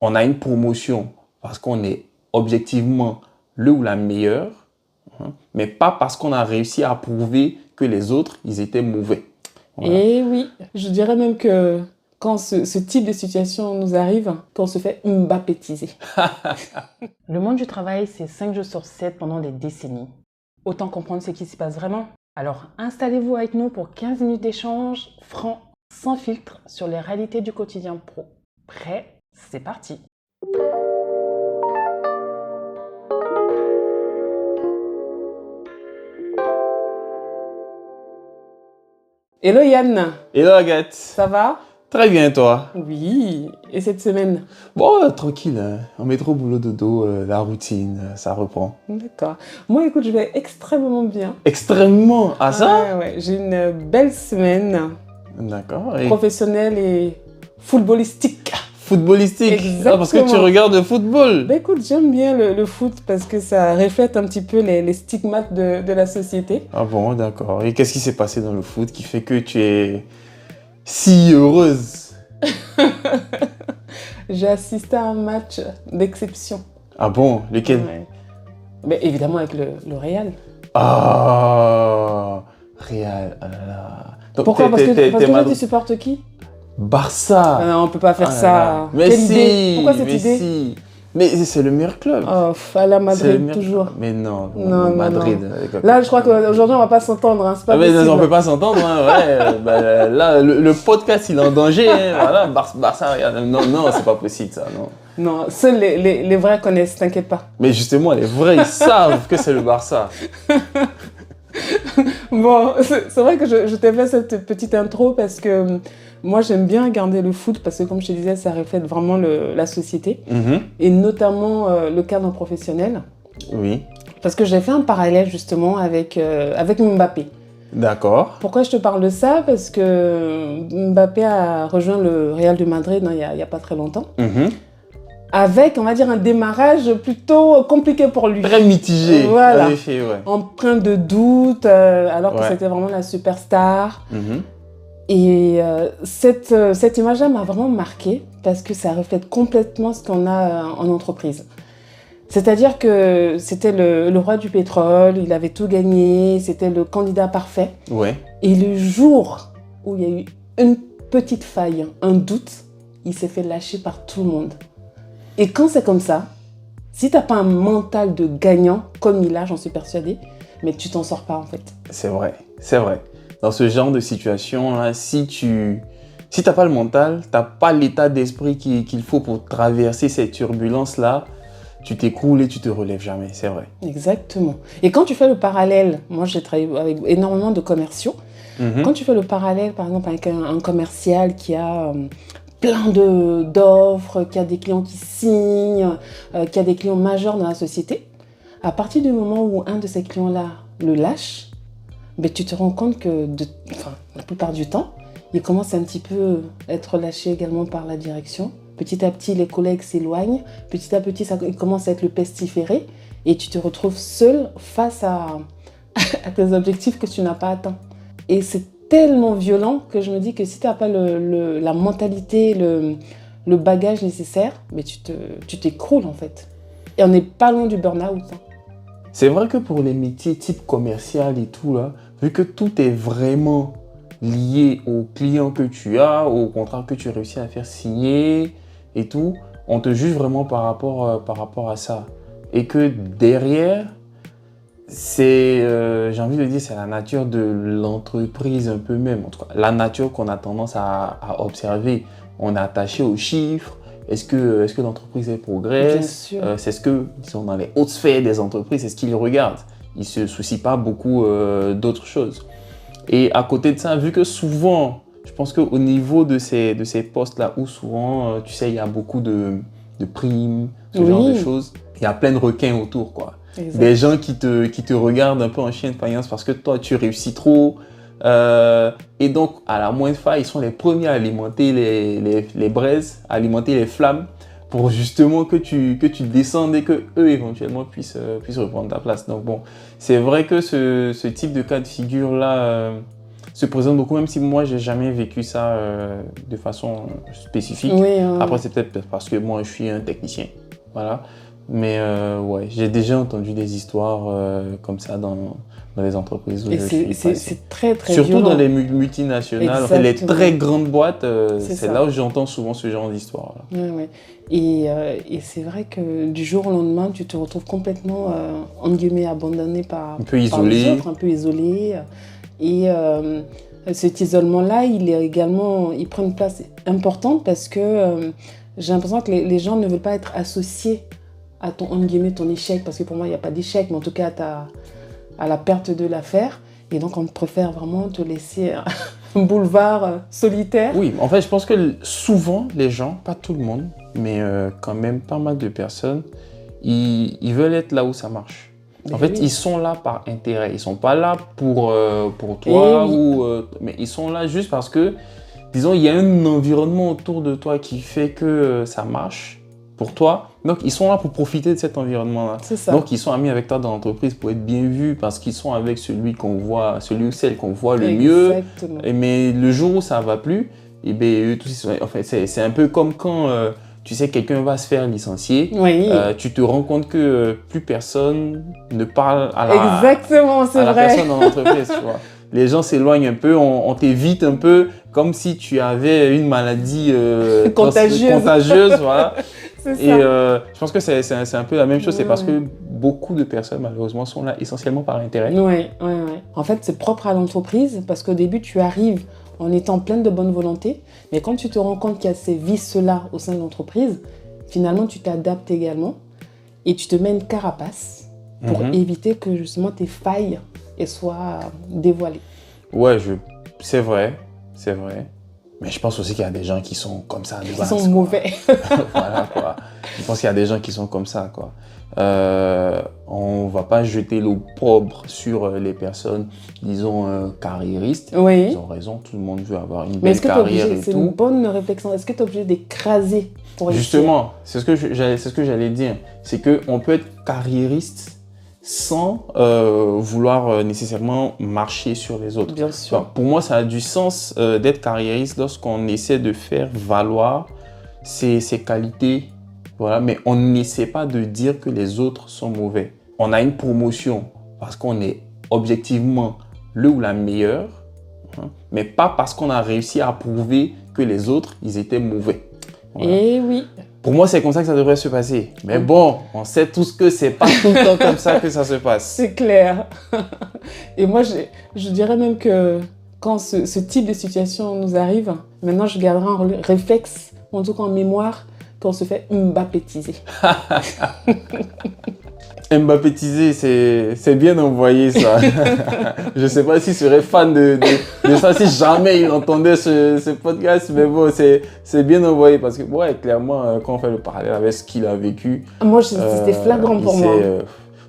on a une promotion parce qu'on est objectivement le ou la meilleure, mais pas parce qu'on a réussi à prouver que les autres, ils étaient mauvais. Voilà. Et oui, je dirais même que quand ce type de situation nous arrive, qu'on se fait mbappétiser. Le monde du travail, c'est 5 jours sur 7 pendant des décennies. Autant comprendre ce qui s'y passe vraiment. Alors, installez-vous avec nous pour 15 minutes d'échange franc, sans filtre, sur les réalités du quotidien pro. Prêt? C'est parti! Hello Yann! Hello Agathe! Ça va? Très bien, toi? Oui, et cette semaine? Bon, tranquille, hein. On met trop boulot dodo, la routine, ça reprend. D'accord. Moi, écoute, je vais extrêmement bien. Extrêmement? Ah ça? Ouais, j'ai une belle semaine. D'accord. Professionnelle et footballistique. Footballistique? Exactement. Ah, parce que tu regardes le football? Ben écoute, j'aime bien le foot parce que ça reflète un petit peu les stigmates de la société. Ah bon, d'accord. Et qu'est-ce qui s'est passé dans le foot qui fait que tu es si heureuse? J'ai assisté à un match d'exception. Ah bon? Lequel? Ouais. Ben, évidemment avec le Real. Ah, Real, ah là là. Donc, Pourquoi? Parce que toi, tu tu supportes qui? Barça. Ah non, on peut pas faire Ah là ça. là. Mais Quelle si, idée? Pourquoi cette mais idée? si. Mais c'est le meilleur club. Oh, à la C'est le Madrid, meilleur toujours. club. Mais non, Non, Madrid. non. Là, je crois qu'aujourd'hui, on va pas s'entendre. Hein. C'est pas Ah mais possible. on peut pas s'entendre, hein, ouais. Bah, là, le podcast, il est en danger. Hein, voilà, Barça, regarde. Non, non, c'est pas possible, ça, non. Non, seuls les vrais connaissent, t'inquiète pas. Mais justement, les vrais, ils savent que c'est le Barça. Bon, c'est vrai que je t'ai fait cette petite intro parce que moi, j'aime bien regarder le foot parce que, comme je te disais, ça reflète vraiment la société et notamment le cadre professionnel. Oui. Parce que j'ai fait un parallèle justement avec Mbappé. D'accord. Pourquoi je te parle de ça? Parce que Mbappé a rejoint le Real de Madrid il y a pas très longtemps. Avec, on va dire, un démarrage plutôt compliqué pour lui. Très mitigé. Voilà. En effet, ouais. Empreint de doute, alors que c'était vraiment la superstar. Et cette image-là m'a vraiment marquée parce que ça reflète complètement ce qu'on a en entreprise. C'est-à-dire que c'était le roi du pétrole, il avait tout gagné, c'était le candidat parfait. Ouais. Et le jour où il y a eu une petite faille, un doute, il s'est fait lâcher par tout le monde. Et quand c'est comme ça, si t'as pas un mental de gagnant, comme il a, j'en suis persuadée, mais tu t'en sors pas en fait. C'est vrai, c'est vrai. Dans ce genre de situation, là, si t'as pas le mental, t'as pas l'état d'esprit qu'il faut pour traverser ces turbulences-là, tu t'écroules et tu te relèves jamais, c'est vrai. Exactement. Et quand tu fais le parallèle, moi j'ai travaillé avec énormément de commerciaux, quand tu fais le parallèle par exemple avec un commercial qui a plein d'offres, qui a des clients qui signent, qui a des clients majeurs dans la société, à partir du moment où un de ces clients-là le lâche, ben, tu te rends compte que la plupart du temps, il commence un petit peu à être lâché également par la direction. Petit à petit, les collègues s'éloignent. Petit à petit, il commence à être le pestiféré. Et tu te retrouves seul face à tes objectifs que tu n'as pas atteints. Et c'est tellement violent que je me dis que si tu n'as pas la mentalité, le bagage nécessaire, mais tu t'écroules en fait. Et on n'est pas loin du burn-out. Hein. C'est vrai que pour les métiers type commercial et tout, là, vu que tout est vraiment lié au client que tu as, au contrat que tu réussis à faire signer et tout, on te juge vraiment par rapport à ça. Et que derrière, c'est, j'ai envie de dire, c'est la nature de l'entreprise un peu même. En tout cas, la nature qu'on a tendance à observer. On est attaché aux chiffres. Est-ce que l'entreprise elle progresse? C'est ce que, disons, dans les hautes sphères des entreprises, c'est ce qu'ils regardent. Ils ne se soucient pas beaucoup d'autres choses. Et à côté de ça, vu que souvent, je pense qu'au niveau de ces postes-là, où souvent, tu sais, il y a beaucoup de primes, ce genre de choses, il y a plein de requins autour, quoi. Exact. Des gens qui te regardent un peu en chien de faïence parce que toi, tu réussis trop. Et donc, à la moindre faille, ils sont les premiers à alimenter les braises, à alimenter les flammes pour justement que tu descendes et que eux éventuellement puissent reprendre ta place. Donc bon, c'est vrai que ce type de cas de figure-là, se présente beaucoup, même si moi, j'ai jamais vécu ça de façon spécifique. Oui, Après, c'est peut-être parce que moi, je suis un technicien. Voilà. Mais ouais, j'ai déjà entendu des histoires comme ça dans les entreprises où et je suis passé. c'est très, très Surtout violent. dans les multinationales, en fait, les Exactement. très grandes boîtes, C'est c'est ça. là où j'entends souvent ce genre d'histoire. Ouais, ouais. Et c'est vrai que du jour au lendemain, tu te retrouves complètement, entre guillemets, abandonné Un peu par les isolé. autres, un peu isolé. Et cet isolement-là, il prend une place importante parce que j'ai l'impression que les gens ne veulent pas être associés à ton, entre guillemets, ton échec. Parce que pour moi, il n'y a pas d'échec, mais en tout cas, à la perte de l'affaire. Et donc, on préfère vraiment te laisser un boulevard solitaire. Oui, en fait, je pense que souvent, les gens, pas tout le monde, mais quand même pas mal de personnes, ils veulent être là où ça marche. En fait, ils sont là par intérêt. Ils sont pas là pour toi, mais ils sont là juste parce que, disons, il y a un environnement autour de toi qui fait que ça marche pour toi. Donc, ils sont là pour profiter de cet environnement-là. C'est ça. Donc, ils sont amis avec toi dans l'entreprise pour être bien vus parce qu'ils sont avec celui ou celle qu'on voit le mieux. Exactement. Mais le jour où ça va plus, eh bien, en fait, c'est un peu comme quand tu sais quelqu'un va se faire licencier. Oui. Tu te rends compte que plus personne ne parle Exactement, c'est à la vrai. personne dans l'entreprise. Tu vois. Les gens s'éloignent un peu, on t'évite un peu comme si tu avais une maladie contagieuse. Voilà. C'est ça. Et je pense que c'est un peu la même chose. C'est parce Ouais. que beaucoup de personnes, malheureusement, sont là essentiellement par intérêt. Oui. En fait, c'est propre à l'entreprise parce qu'au début, tu arrives en étant pleine de bonne volonté, mais quand tu te rends compte qu'il y a ces vices-là au sein de l'entreprise, finalement, tu t'adaptes également et tu te mets une carapace pour éviter que justement tes failles soient dévoilées. Ouais, c'est vrai. Mais je pense aussi qu'il y a des gens qui sont comme ça de base. Ils sont quoi. mauvais. Voilà, quoi. Je pense qu'il y a des gens qui sont comme ça, quoi. On va pas jeter l'opprobre sur les personnes, disons, carriéristes. Oui. Ils ont raison, tout le monde veut avoir une Mais belle est-ce que carrière et c'est une tout. bonne réflexion. Est-ce que tu es obligé d'écraser pour réussir? Justement, c'est ce que j'allais dire. C'est qu'on peut être carriériste sans vouloir nécessairement marcher sur les autres. Bien sûr. Enfin, pour moi, ça a du sens d'être carriériste lorsqu'on essaie de faire valoir ses qualités. Voilà, mais on n'essaie pas de dire que les autres sont mauvais. On a une promotion parce qu'on est objectivement le ou la meilleure, hein, mais pas parce qu'on a réussi à prouver que les autres, ils étaient mauvais. Voilà. Et oui. Pour moi, c'est comme ça que ça devrait se passer. Mais bon, on sait tous que c'est pas tout le temps comme ça que ça se passe. C'est clair. Et moi, je dirais même que quand ce type de situation nous arrive, maintenant, je garderai un réflexe, en tout cas en mémoire, qu'on se fait Mbappétiser. Mbappétiser, c'est bien envoyé ça. Je sais pas s'il serait fan de ça si jamais il entendait ce podcast, mais bon, c'est bien envoyé parce que, ouais, clairement, quand on fait le parallèle avec ce qu'il a vécu. Moi, c'était flagrant pour moi.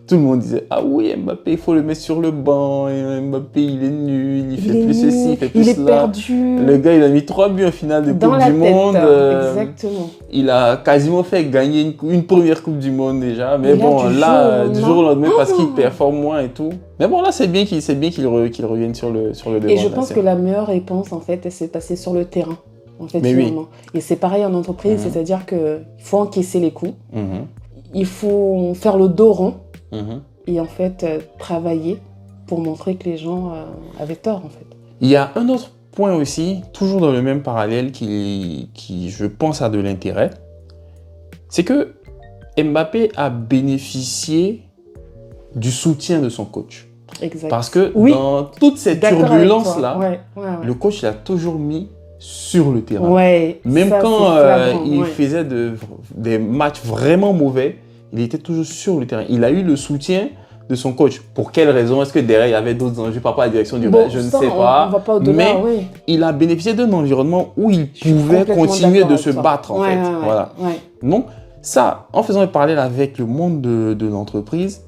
Tout le monde disait, ah oui, Mbappé, il faut le mettre sur le banc. Et Mbappé, il est nul, il fait plus ceci, il fait plus cela. Il est perdu. Le gars, il a mis 3 buts en finale de Dans Coupe la du tête, Monde. exactement. Il a quasiment fait gagner une première Coupe du Monde déjà. Mais bon, là, du jour au lendemain, parce qu'il performe moins et tout. Mais bon, là, c'est bien qu'il revienne sur le devant. Et je pense que la meilleure réponse, en fait, elle s'est passée sur le terrain. En fait, mais finalement. Oui. Et c'est pareil en entreprise, c'est-à-dire qu'il faut encaisser les coups. Il faut faire le dos rond. Et en fait, travailler pour montrer que les gens avaient tort, en fait. Il y a un autre point aussi, toujours dans le même parallèle, qui je pense, a de l'intérêt. C'est que Mbappé a bénéficié du soutien de son coach. Exact. Parce que dans toute cette turbulence-là, le coach l'a toujours mis sur le terrain. Même ça, quand il faisait des matchs vraiment mauvais, il était toujours sur le terrain. Il a eu le soutien de son coach. Pour quelle raison? Est-ce que derrière, il y avait d'autres enjeux par rapport à la direction du match? Je ne sais pas. On va pas au-delà, mais il a bénéficié d'un environnement où il pouvait continuer de se battre, en fait. Voilà. Donc, ça, en faisant le parallèle avec le monde de l'entreprise,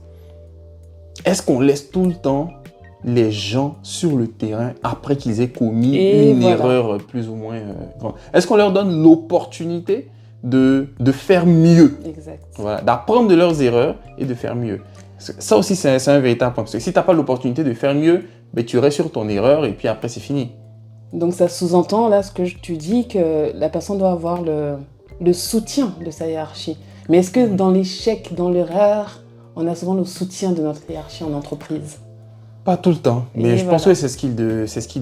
est-ce qu'on laisse tout le temps les gens sur le terrain après qu'ils aient commis une erreur plus ou moins grande? Est-ce qu'on leur donne l'opportunité de faire mieux? Exact. Voilà, d'apprendre de leurs erreurs et de faire mieux. Ça aussi, c'est un véritable point. Parce que si tu n'as pas l'opportunité de faire mieux, mais tu restes sur ton erreur et puis après c'est fini. Donc ça sous-entend là ce que tu dis, que la personne doit avoir le soutien de sa hiérarchie. Mais est-ce que dans l'échec, dans l'erreur, on a souvent le soutien de notre hiérarchie en entreprise? Pas tout le temps, mais je pense que c'est ce qu'il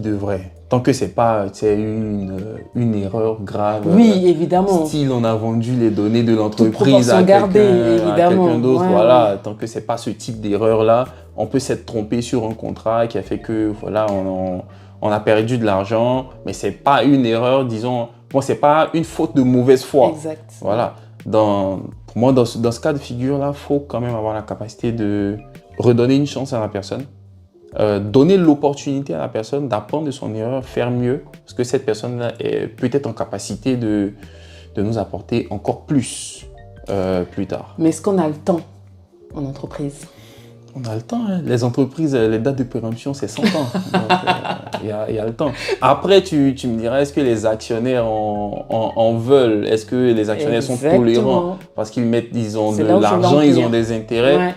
devrait. Tant que c'est pas une erreur grave. Oui, évidemment. Style, on a vendu les données de l'entreprise à quelqu'un d'autre. Ouais, voilà, ouais. tant que c'est pas ce type d'erreur-là, on peut s'être trompé sur un contrat qui a fait que voilà, on a perdu de l'argent, mais c'est pas une erreur, disons. Bon, c'est pas une faute de mauvaise foi. Exact. Voilà. Pour moi, dans ce cas de figure-là, il faut quand même avoir la capacité de redonner une chance à la personne. Donner l'opportunité à la personne d'apprendre de son erreur, faire mieux, parce que cette personne-là est peut-être en capacité de nous apporter encore plus tard. Mais est-ce qu'on a le temps en entreprise? On a le temps, hein. Les entreprises, les dates de péremption, c'est 100 ans. Il y a le temps. Après, tu me diras, est-ce que les actionnaires en veulent? Est-ce que les actionnaires sont tolérants? Parce qu'ils ont de l'argent, ils ont des intérêts. Ouais.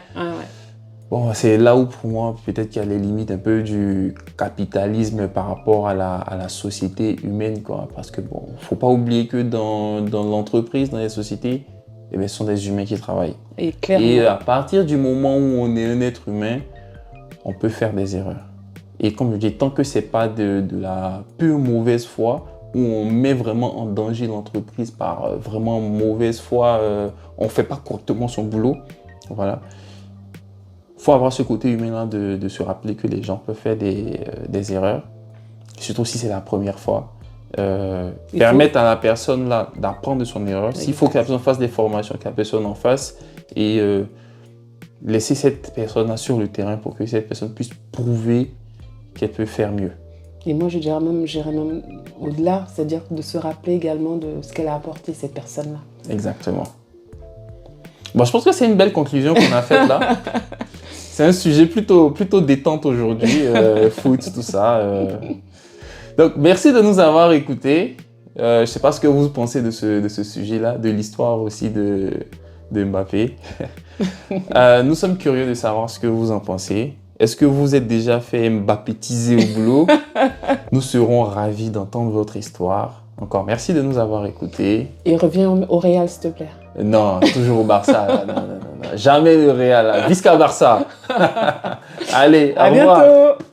Bon, c'est là où, pour moi, peut-être qu'il y a les limites un peu du capitalisme par rapport à la société humaine, quoi. Parce que, bon, faut pas oublier que dans l'entreprise, dans les sociétés, eh bien, ce sont des humains qui travaillent. Et clairement. Et à partir du moment où on est un être humain, on peut faire des erreurs. Et comme je dis, tant que c'est pas de la pure mauvaise foi, où on met vraiment en danger l'entreprise par vraiment mauvaise foi, on fait pas correctement son boulot, voilà. Faut avoir ce côté humain-là de se rappeler que les gens peuvent faire des erreurs, surtout si c'est la première fois. Permettre à la personne là d'apprendre de son erreur. S'il faut que la personne fasse des formations, que la personne en fasse, et laisser cette personne-là sur le terrain pour que cette personne puisse prouver qu'elle peut faire mieux. Et moi, j'irais même au-delà, c'est-à-dire de se rappeler également de ce qu'elle a apporté, cette personne-là. Exactement. Bon, je pense que c'est une belle conclusion qu'on a faite là. C'est un sujet plutôt détente aujourd'hui, foot, tout ça. Donc, merci de nous avoir écoutés. Je ne sais pas ce que vous pensez de ce sujet-là, de l'histoire aussi de Mbappé. Nous sommes curieux de savoir ce que vous en pensez. Est-ce que vous êtes déjà fait Mbappétiser au boulot? Nous serons ravis d'entendre votre histoire. Encore merci de nous avoir écoutés. Et reviens au Real, s'il te plaît. Non, toujours au Barça. Là. Non. Jamais le Real. Visca Barça. Allez, au revoir. À bientôt.